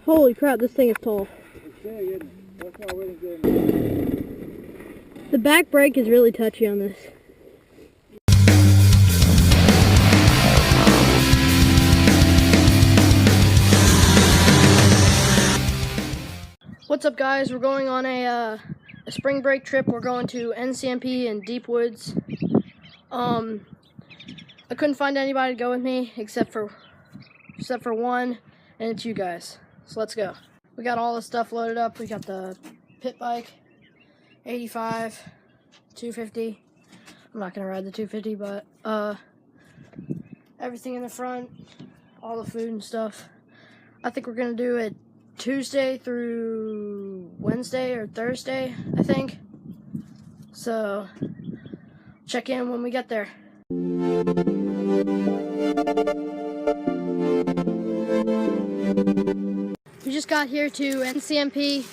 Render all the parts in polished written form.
Holy crap, this thing is tall. The back brake is really touchy on this. What's up, guys? We're going on a spring break trip. We're going to NCMP in Deep Woods. I couldn't find anybody to go with me except for one, and it's you guys. So let's go. We got all the stuff loaded up. We got the pit bike, 85, 250. I'm not gonna ride the 250, but everything in the front, all the food and stuff. I think we're gonna do it Tuesday through Wednesday or Thursday, I think. So check in when we get there. We just got here to NCMP.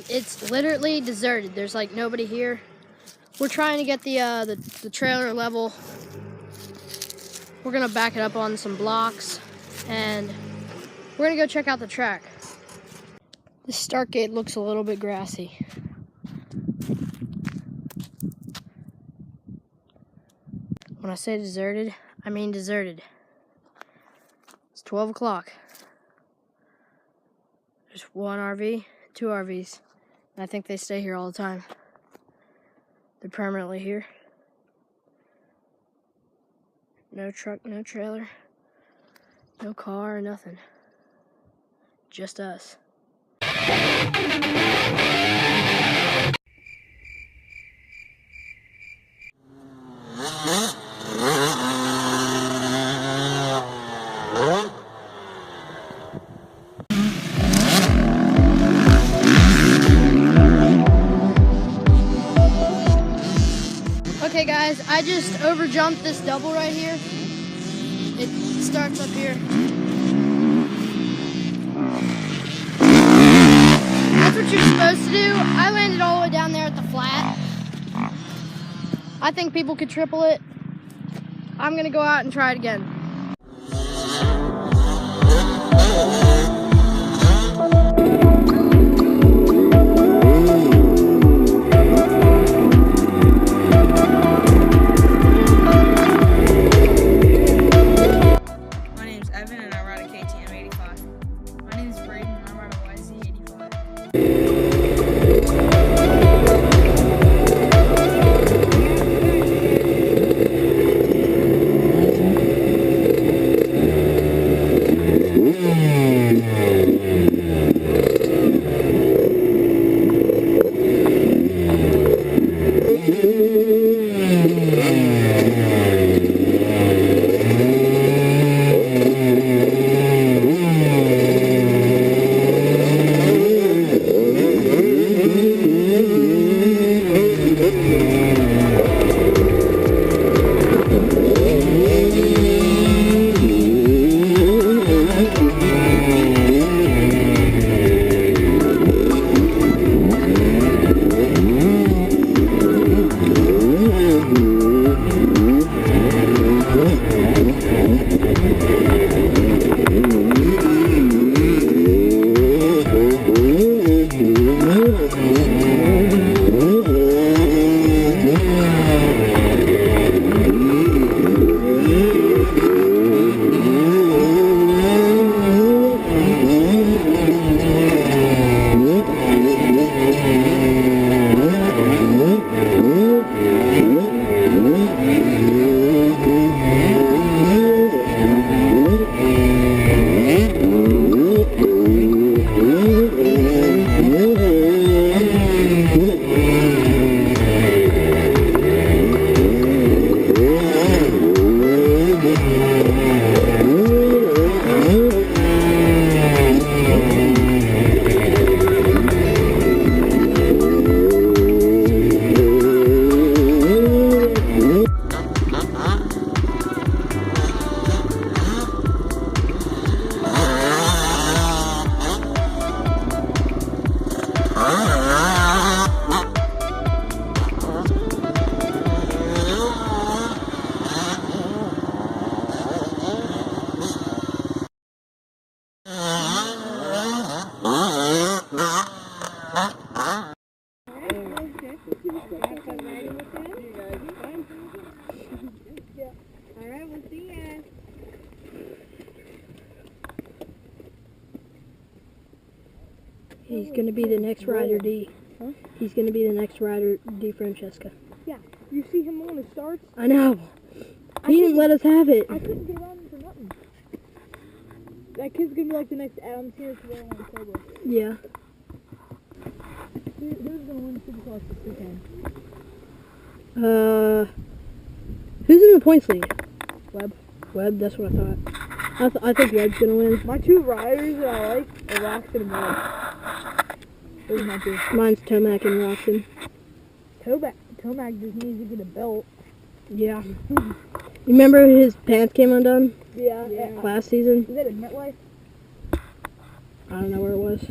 It's literally deserted. There's like nobody here. We're trying to get the trailer level. We're gonna back it up on some blocks, and we're gonna go check out the track. This start gate looks a little bit grassy. When I say deserted, I mean deserted. It's 12 o'clock. There's one RV, two RVs, and I think they stay here all the time. They're permanently here. No truck, no trailer, no car, nothing. Just us. Okay guys, I just overjumped this double right here. It starts up here. That's what you're supposed to do. I landed all the way down there at the flat. I think people could triple it. I'm gonna go out and try it again. My name's Evan and I ride a KTM 85. My name's Braden and I ride a YZ 85. He's going to be the next rider, D. Huh? He's going to be the next rider, D. Francesca. Yeah. You see him when it starts? I know. He didn't let us have it. I couldn't get on him for nothing. That kid's going to be like the next Adam Sears to on October. Yeah. Who's going to win Supercross this weekend? Who's in the points lead? Webb. That's what I thought. I think Webb's gonna win. My two riders that I like are Roxon and Webb. Those are my two. Mine's Tomac and Roxon. Tomac just needs to get a belt. Yeah. You remember his pants came undone Yeah. last season? Is that in MetLife? I don't know where it was.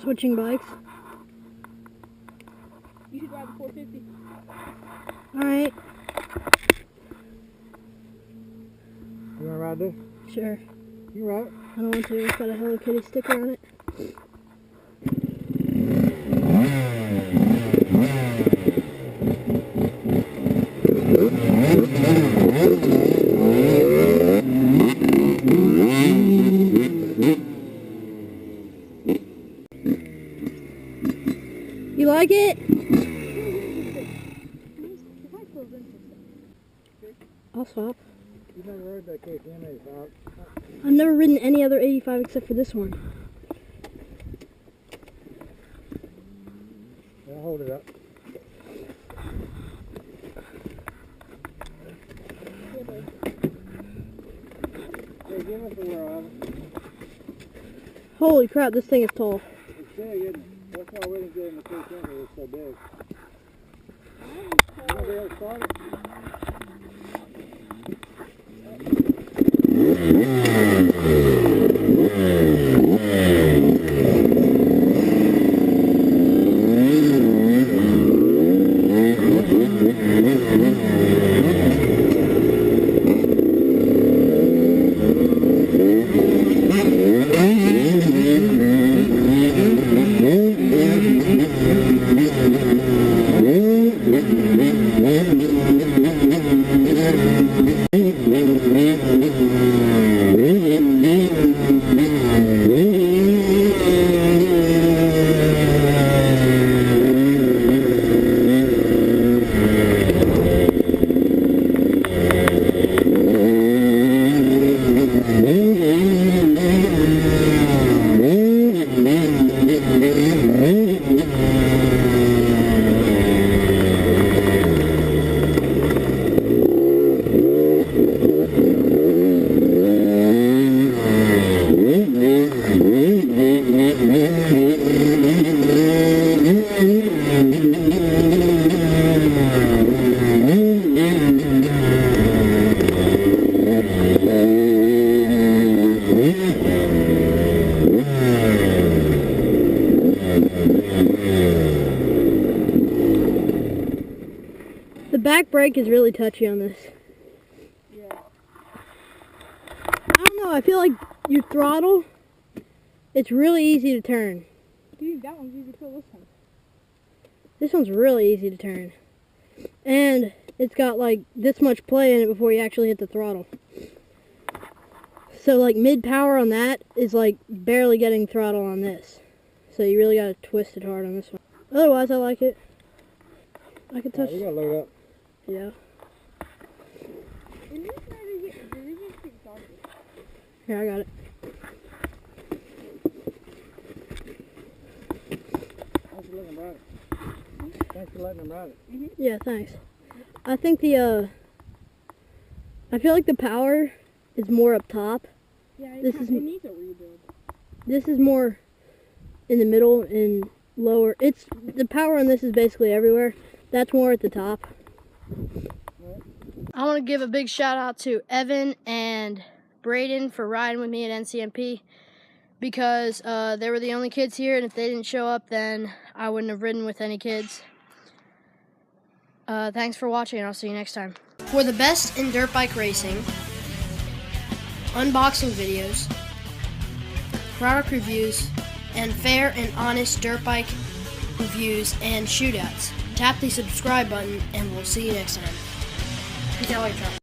Switching bikes. You should ride the 450. Alright. You wanna ride this? Sure. You ride it. I don't want to. It's got a Hello Kitty sticker on it. You like it? I'll swap. You never rode that KTM 85. I've never ridden any other 85 except for this one. Yeah, hold it up. Hey, give us the wheel, Ivan. Holy crap, this thing is tall. It's big, isn't it? That's why we didn't get in the KTM, it was so big. You gonna be able to start it? brake is really touchy on this. Yeah. I don't know, I feel like your throttle, it's really easy to turn. Dude, that one's easy to feel. This one. This one's really easy to turn. And it's got like this much play in it before you actually hit the throttle. So like mid-power on that is like barely getting throttle on this. So you really gotta twist it hard on this one. Otherwise, I like it. I can touch. We gotta load up. Yeah. And this one is exhausted. Here, I got it. Thanks for letting him ride it. Thanks for letting him ride it. Yeah, thanks. I think I feel like the power is more up top. Yeah, This it is- needs a rebuild. This is more in the middle and lower. It's the power on this is basically everywhere. That's more at the top. I want to give a big shout out to Evan and Braden for riding with me at NCMP because they were the only kids here, and if they didn't show up, then I wouldn't have ridden with any kids. Thanks for watching, and I'll see you next time. For the best in dirt bike racing, unboxing videos, product reviews, and fair and honest dirt bike reviews and shootouts, tap the subscribe button, and we'll see you next time. Peace out, like